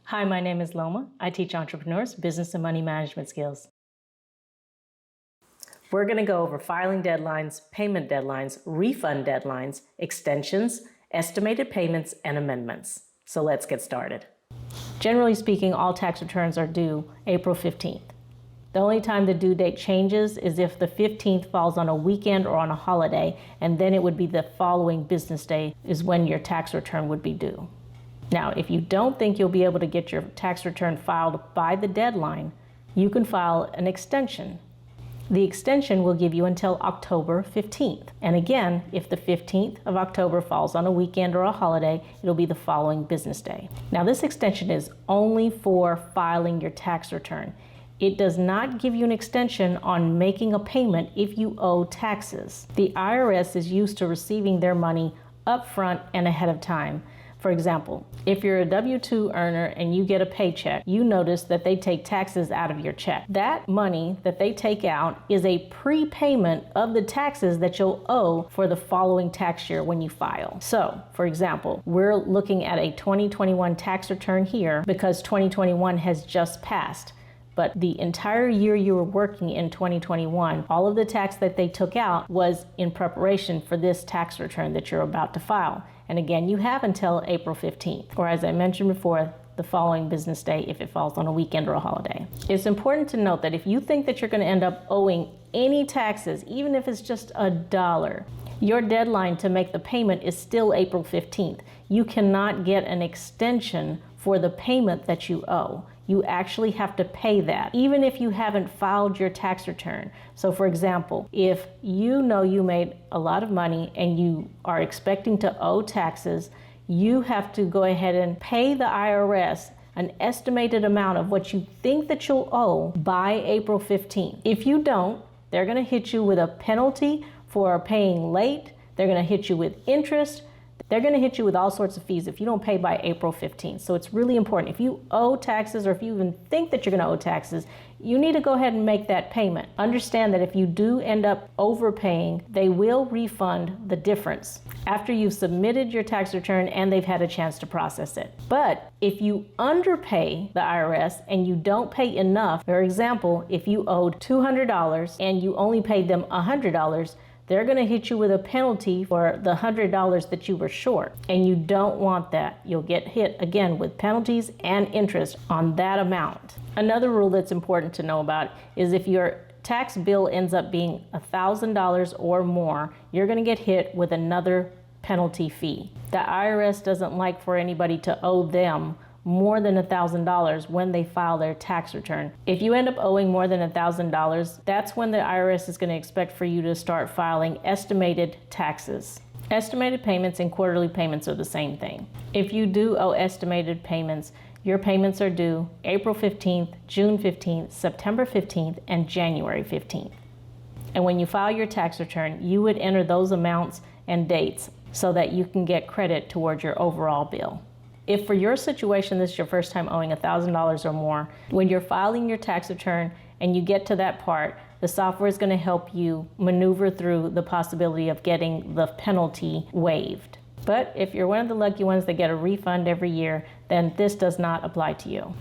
Hi, my name is Loma. I teach entrepreneurs business and money management skills. We're going to go over filing deadlines, payment deadlines, refund deadlines, extensions, estimated payments, and amendments. So let's get started. Generally speaking, all tax returns are due April 15th. The only time the due date changes is if the 15th falls on a weekend or on a holiday, and then it would be the following business day is when your tax return would be due. Now, if you don't think you'll be able to get your tax return filed by the deadline, you can file an extension. The extension will give you until October 15th. And again, if the 15th of October falls on a weekend or a holiday, it'll be the following business day. Now, this extension is only for filing your tax return. It does not give you an extension on making a payment if you owe taxes. The IRS is used to receiving their money upfront and ahead of time. For example, if you're a W-2 earner and you get a paycheck, you notice that they take taxes out of your check. That money that they take out is a prepayment of the taxes that you'll owe for the following tax year when you file. So, for example, we're looking at a 2021 tax return here because 2021 has just passed. But the entire year you were working in 2021, all of the tax that they took out was in preparation for this tax return that you're about to file. And again, you have until April 15th, or as I mentioned before, the following business day if it falls on a weekend or a holiday. It's important to note that if you think that you're going to end up owing any taxes, even if it's just $1, your deadline to make the payment is still April 15th. You cannot get an extension for the payment that you owe. You actually have to pay that, even if you haven't filed your tax return. So for example, if you know you made a lot of money and you are expecting to owe taxes, you have to go ahead and pay the IRS an estimated amount of what you think that you'll owe by April 15th. If you don't, they're gonna hit you with a penalty for paying late. They're gonna hit you with interest. They're going to hit you with all sorts of fees if you don't pay by April 15th. So it's really important. If you owe taxes or if you even think that you're going to owe taxes, you need to go ahead and make that payment. Understand that if you do end up overpaying, they will refund the difference after you've submitted your tax return and they've had a chance to process it. But if you underpay the IRS and you don't pay enough, for example, if you owed $200 and you only paid them $100, they're going to hit you with a penalty for the $100 that you were short. And you don't want that. You'll get hit again with penalties and interest on that amount. Another rule that's important to know about is if your tax bill ends up being $1,000 or more, you're going to get hit with another penalty fee. The IRS doesn't like for anybody to owe them more than $1,000 when they file their tax return. If you end up owing more than $1,000, that's when the IRS is going to expect for you to start filing estimated taxes. Estimated payments and quarterly payments are the same thing. If you do owe estimated payments, your payments are due April 15th, June 15th, September 15th, and January 15th. And when you file your tax return, you would enter those amounts and dates so that you can get credit towards your overall bill. If for your situation, this is your first time owing $1,000 or more, when you're filing your tax return and you get to that part, the software is going to help you maneuver through the possibility of getting the penalty waived. But if you're one of the lucky ones that get a refund every year, then this does not apply to you.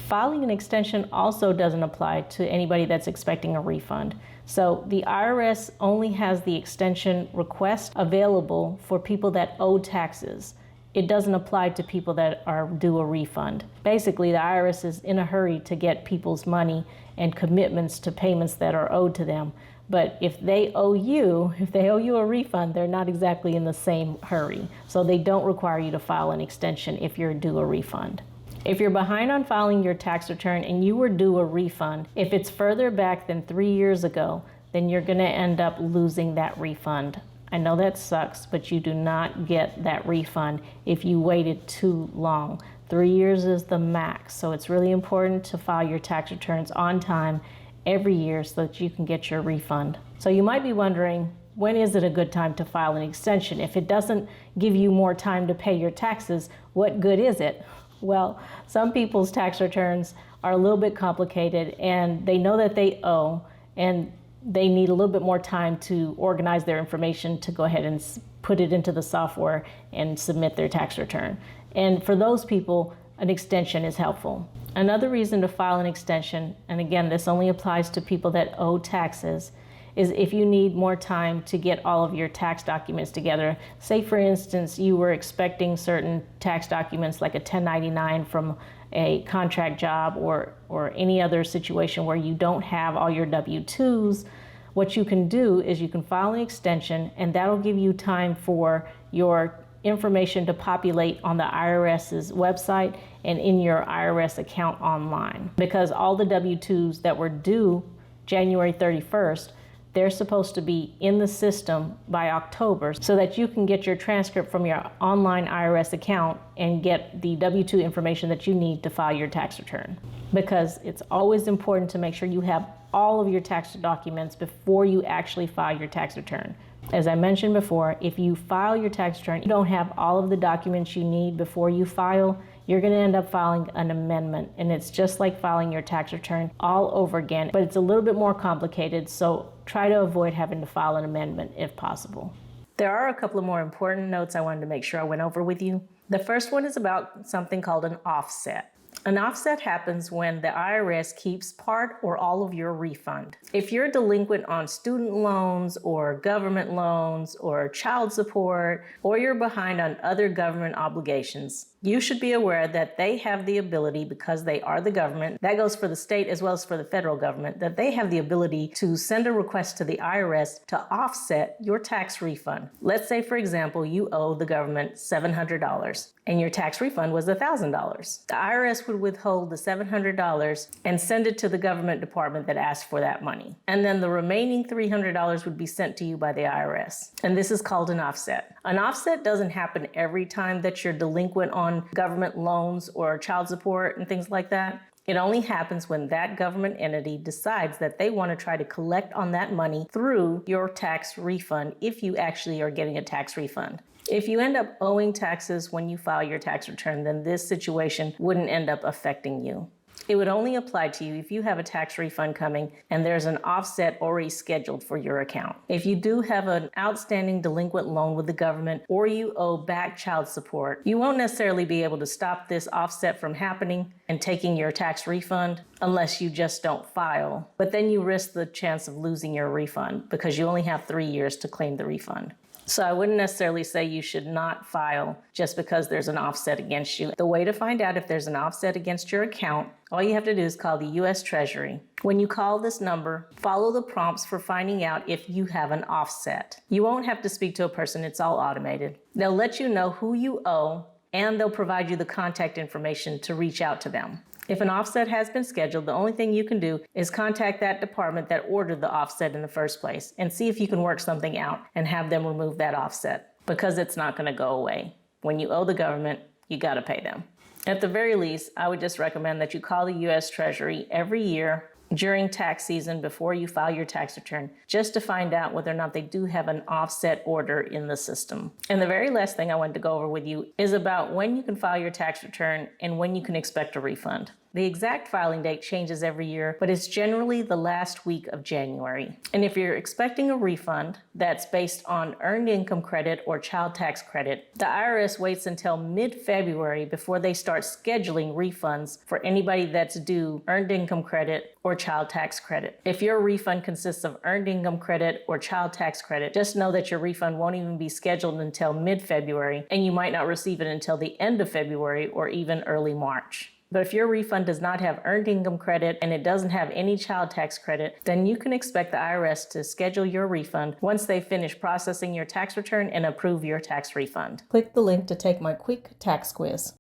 Filing an extension also doesn't apply to anybody that's expecting a refund. So the IRS only has the extension request available for people that owe taxes. It doesn't apply to people that are due a refund. Basically, the IRS is in a hurry to get people's money and commitments to payments that are owed to them. But if they owe you a refund, they're not exactly in the same hurry. So they don't require you to file an extension if you're due a refund. If you're behind on filing your tax return and you were due a refund, if it's further back than 3 years ago, then you're gonna end up losing that refund. I know that sucks, but you do not get that refund if you waited too long. 3 years is the max, so it's really important to file your tax returns on time every year so that you can get your refund. So you might be wondering, when is it a good time to file an extension? If it doesn't give you more time to pay your taxes, what good is it? Well, some people's tax returns are a little bit complicated and they know that they owe, and they need a little bit more time to organize their information to go ahead and put it into the software and submit their tax return. And for those people, an extension is helpful. Another reason to file an extension, and again, this only applies to people that owe taxes, is if you need more time to get all of your tax documents together. Say, for instance, you were expecting certain tax documents like a 1099 from a contract job or any other situation where you don't have all your W-2s. What you can do is you can file an extension, and that'll give you time for your information to populate on the IRS's website and in your IRS account online. Because all the W-2s that were due January 31st, they're supposed to be in the system by October so that you can get your transcript from your online IRS account and get the W-2 information that you need to file your tax return. Because it's always important to make sure you have all of your tax documents before you actually file your tax return. As I mentioned before, if you file your tax return, you don't have all of the documents you need before you file, you're going to end up filing an amendment, and it's just like filing your tax return all over again, but it's a little bit more complicated, so try to avoid having to file an amendment if possible. There are a couple of more important notes I wanted to make sure I went over with you. The first one is about something called an offset. An offset happens when the IRS keeps part or all of your refund. If you're delinquent on student loans or government loans or child support, or you're behind on other government obligations, you should be aware that they have the ability, because they are the government, that goes for the state as well as for the federal government, that they have the ability to send a request to the IRS to offset your tax refund. Let's say, for example, you owe the government $700 and your tax refund was $1,000. The IRS would withhold the $700 and send it to the government department that asked for that money. And then the remaining $300 would be sent to you by the IRS. And this is called an offset. An offset doesn't happen every time that you're delinquent on government loans or child support and things like that. It only happens when that government entity decides that they want to try to collect on that money through your tax refund if you actually are getting a tax refund. If you end up owing taxes when you file your tax return, then this situation wouldn't end up affecting you. It would only apply to you if you have a tax refund coming and there's an offset already scheduled for your account. If you do have an outstanding delinquent loan with the government or you owe back child support, you won't necessarily be able to stop this offset from happening and taking your tax refund unless you just don't file. But then you risk the chance of losing your refund because you only have 3 years to claim the refund. So I wouldn't necessarily say you should not file just because there's an offset against you. The way to find out if there's an offset against your account, all you have to do is call the U.S. Treasury. When you call this number, follow the prompts for finding out if you have an offset. You won't have to speak to a person, it's all automated. They'll let you know who you owe, and they'll provide you the contact information to reach out to them. If an offset has been scheduled, the only thing you can do is contact that department that ordered the offset in the first place and see if you can work something out and have them remove that offset, because it's not going to go away. When you owe the government, you got to pay them. At the very least, I would just recommend that you call the U.S. Treasury every year during tax season before you file your tax return, just to find out whether or not they do have an offset order in the system. And the very last thing I wanted to go over with you is about when you can file your tax return and when you can expect a refund. The exact filing date changes every year, but it's generally the last week of January. And if you're expecting a refund that's based on earned income credit or child tax credit, the IRS waits until mid-February before they start scheduling refunds for anybody that's due earned income credit or child tax credit. If your refund consists of earned income credit or child tax credit, just know that your refund won't even be scheduled until mid-February, and you might not receive it until the end of February or even early March. But if your refund does not have earned income credit and it doesn't have any child tax credit, then you can expect the IRS to schedule your refund once they finish processing your tax return and approve your tax refund. Click the link to take my quick tax quiz.